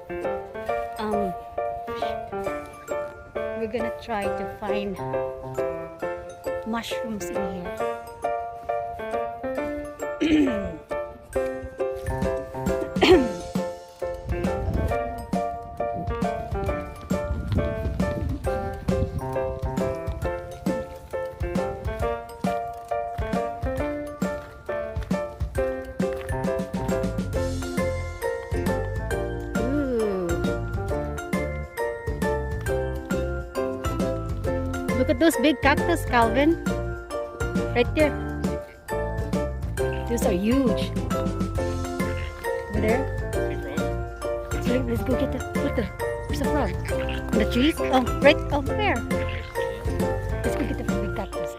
Um, we're gonna try to find mushrooms in here. Look at those big cactus, Calvin. Right there. Those are huge. Over there. So let's go get the. Look, there's a frog. On the trees? Oh, right over there. Let's go get the big cactus.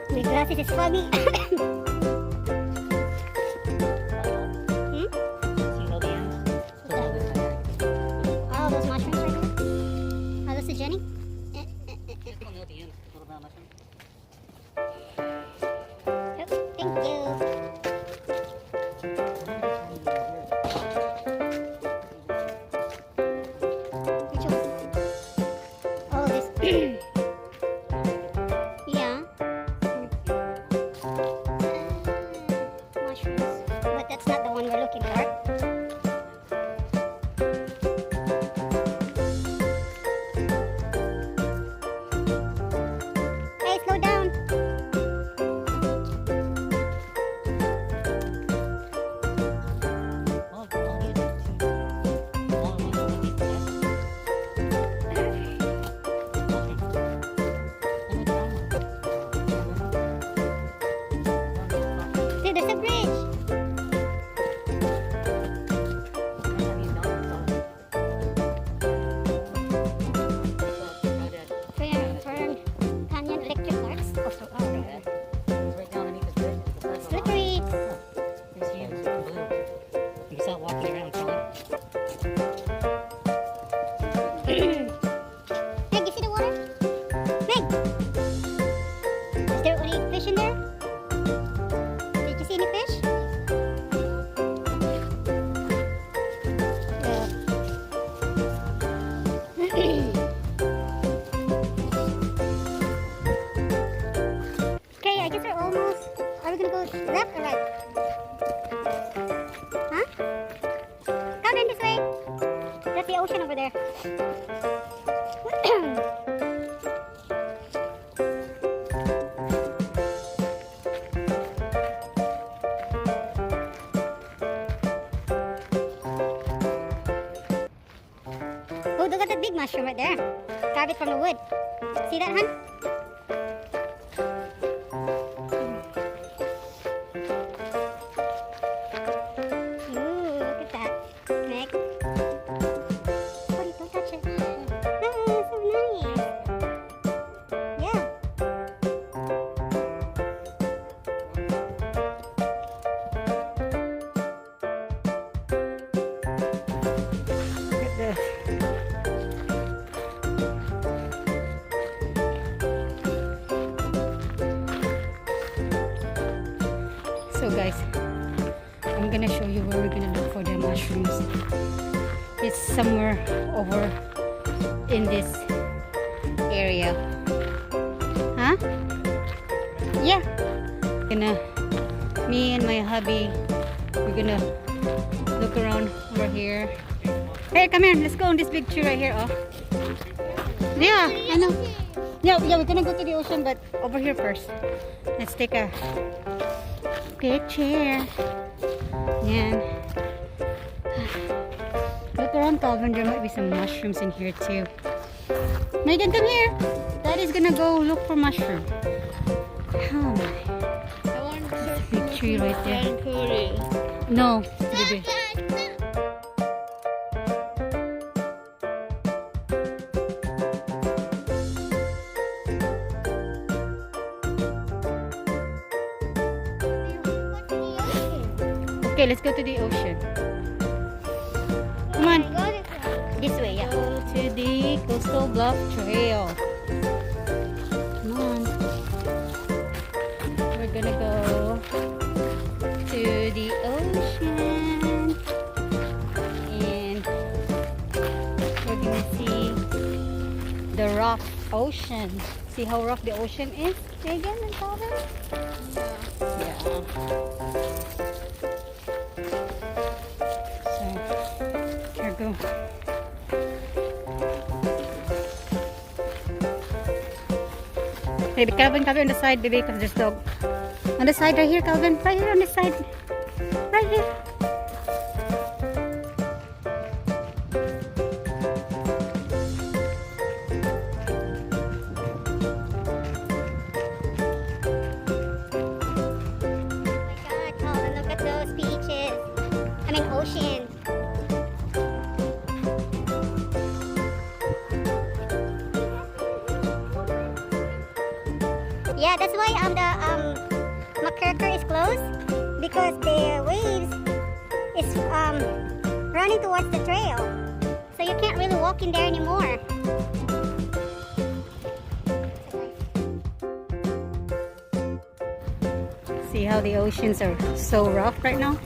The glasses is foggy. Oh, those mushrooms right there. Oh, this is Jenny. Oh, thank you. Oh, this. Yeah. Mushrooms. But that's not the one we're looking for. Hey, slow down. Dude, there's a bridge. Fern Canyon Electric Parks. Oh, so, slippery. You start walking around telling. Meg, you see the water? Meg! Is there any fish in there? Did you see any fish? Okay, I guess we're almost. Are we gonna go left or right? Huh? Come in this way. That's the ocean over there. Oh, look at that big mushroom right there. Carve it from the wood. See that, hun? Ooh, look at that. Meg. Oh, don't touch it. Oh, so nice. Yeah. Look at this. So guys, I'm gonna show you where we're gonna look for the mushrooms. It's somewhere over in this area. Huh? Yeah. Me and my hubby, we're gonna look around over here Hey, come here. Let's go on this big tree right here. Oh. Yeah, I know. Yeah, we're gonna go to the ocean, but over here first. Let's take a picture. And look around, Calvin. There might be some mushrooms in here too. Megan, come here. Daddy's gonna go look for mushroom. Oh my. I want to search Big tree right there. and Cody. No, baby. Okay, let's go to the ocean. Come on. This way, yeah. Go to the Coastal Bluff Trail. Come on. We're gonna go to the ocean. And we're gonna see the rough ocean. See how rough the ocean is, Megan and Calvin? Yeah. Here, go. Baby, Calvin on the side, baby, because there's dog. On the side, right here, Calvin. Right here on the side. Right here. Look at those beaches. I mean ocean. Yeah, that's why the McCurker is closed, because the waves is running towards the trail, so you can't really walk in there anymore. See how the oceans are so rough right now?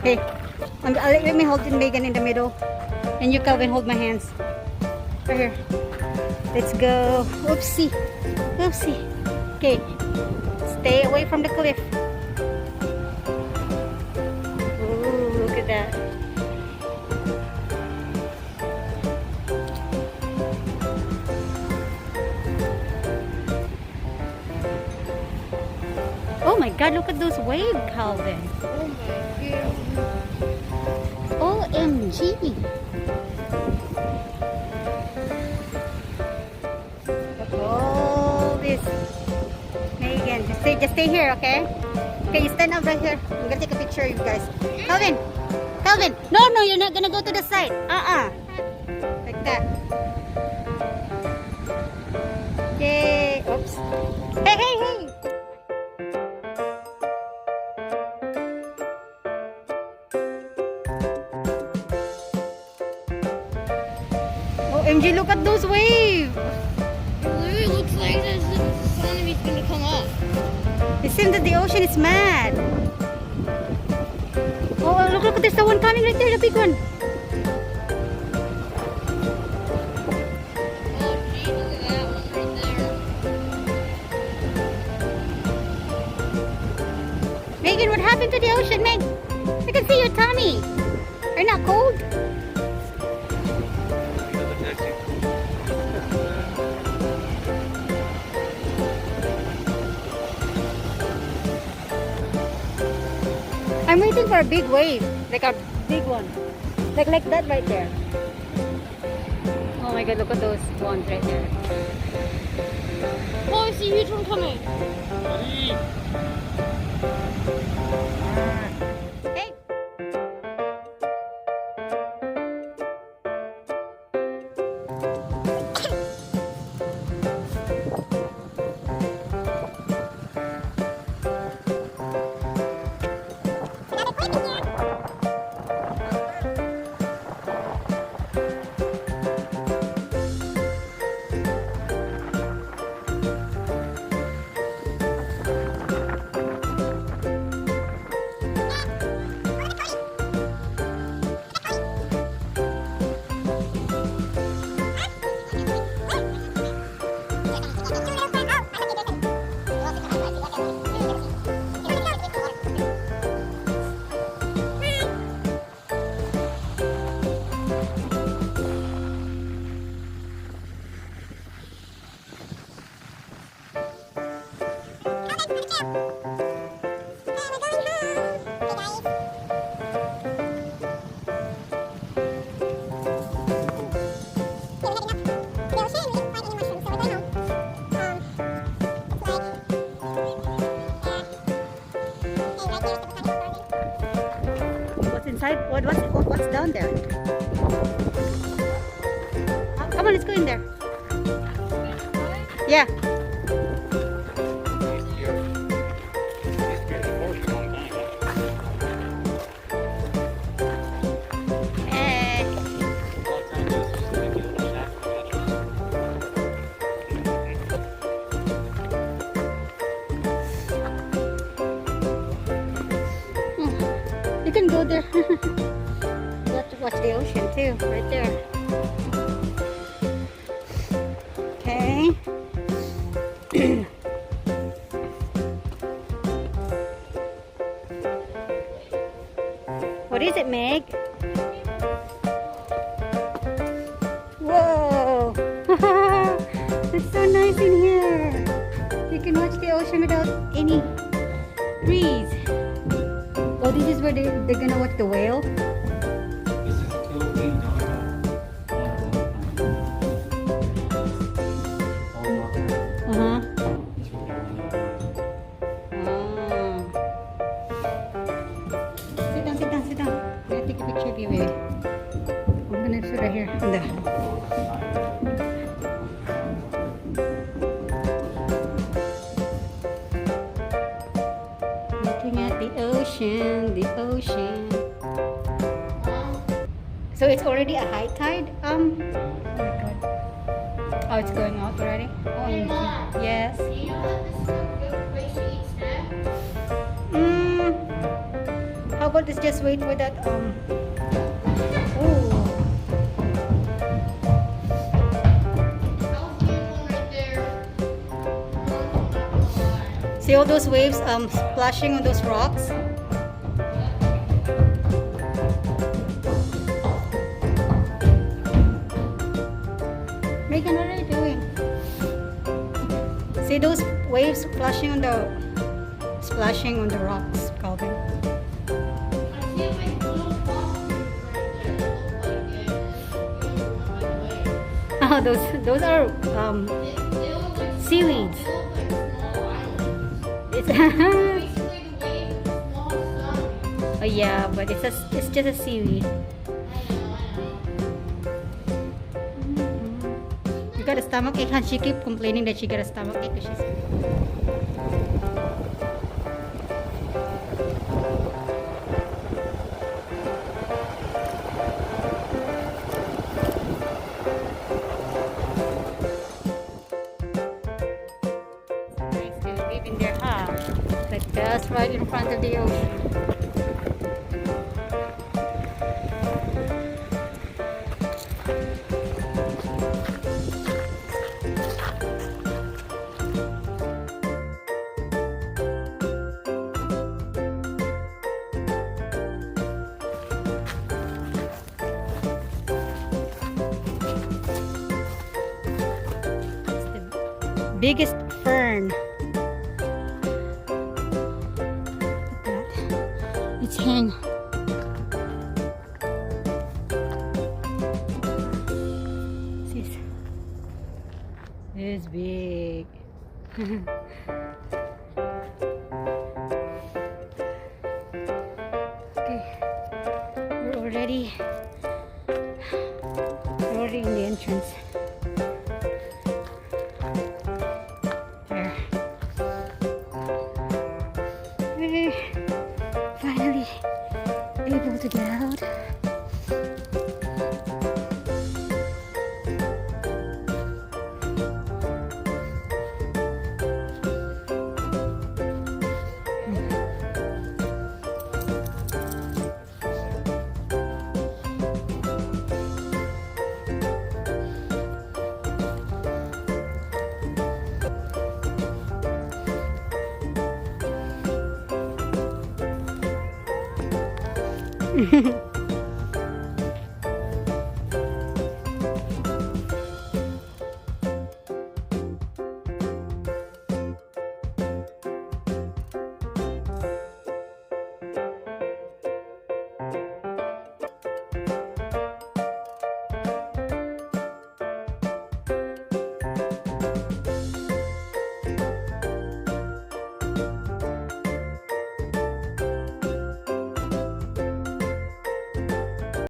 Hey, let me hold Megan in the middle. And you, Calvin, hold my hands. Right here. Let's go. Oopsie. Oopsie. Okay. Stay away from the cliff. Ooh, look at that. Oh my God, look at those waves, Calvin. Oh my god. OMG. Look at all this. Megan, just stay here, okay? Okay, you stand up right here. I'm gonna take a picture of you guys. Calvin! Calvin! No, you're not gonna go to the side. Like that. Yay! Oops. Hey! OMG, look at those waves! It literally looks like the tsunami's gonna come up. It seems that the ocean is mad. Oh, look, there's the one coming right there, the big one. Oh gee, look at that one right there. Megan, what happened to the ocean, Meg? I can see your tummy. Are you not cold? I'm waiting for a big wave, like a big one, like that right there. Oh my God, look at those ones right there. Oh, I see a huge one coming. Hey! what's down there. Come on, let's go in there. Yeah. Eh. You can go there. You have to watch the ocean too, right there. Okay. What is it, Meg? Whoa! It's so nice in here. You can watch the ocean without any breeze. Oh, this is where they're gonna watch the whale. Uh-huh. Oh. Sit down, sit down, sit down. I'm gonna take a picture of you, baby. I'm gonna sit right here. Looking at the ocean, the ocean. So it's already a high tide? Oh my god. Oh, it's going out already? Oh, Hey, Mom. yes. Do you know that this is a good place to eat snacks? How about let's just wait for that, oh. I'll get one right there. I'm not gonna lie. See all those waves splashing on those rocks? Megan, what are you doing? See those waves splashing on the rocks, Calvin? I see like little boxes right there. They look like it. Oh, those are They look like seaweeds. They look like small islands. It's Basically, the waves are small sun. oh yeah, but it's just a seaweed. I know. You got a stomach ache, and she keep complaining that she got a stomach ache because she's. Nice to live in their house, like just right in front of the ocean. Biggest fern. Look at that. It's hang. See, it's big. Okay, we're already in the entrance. We're finally able to get out.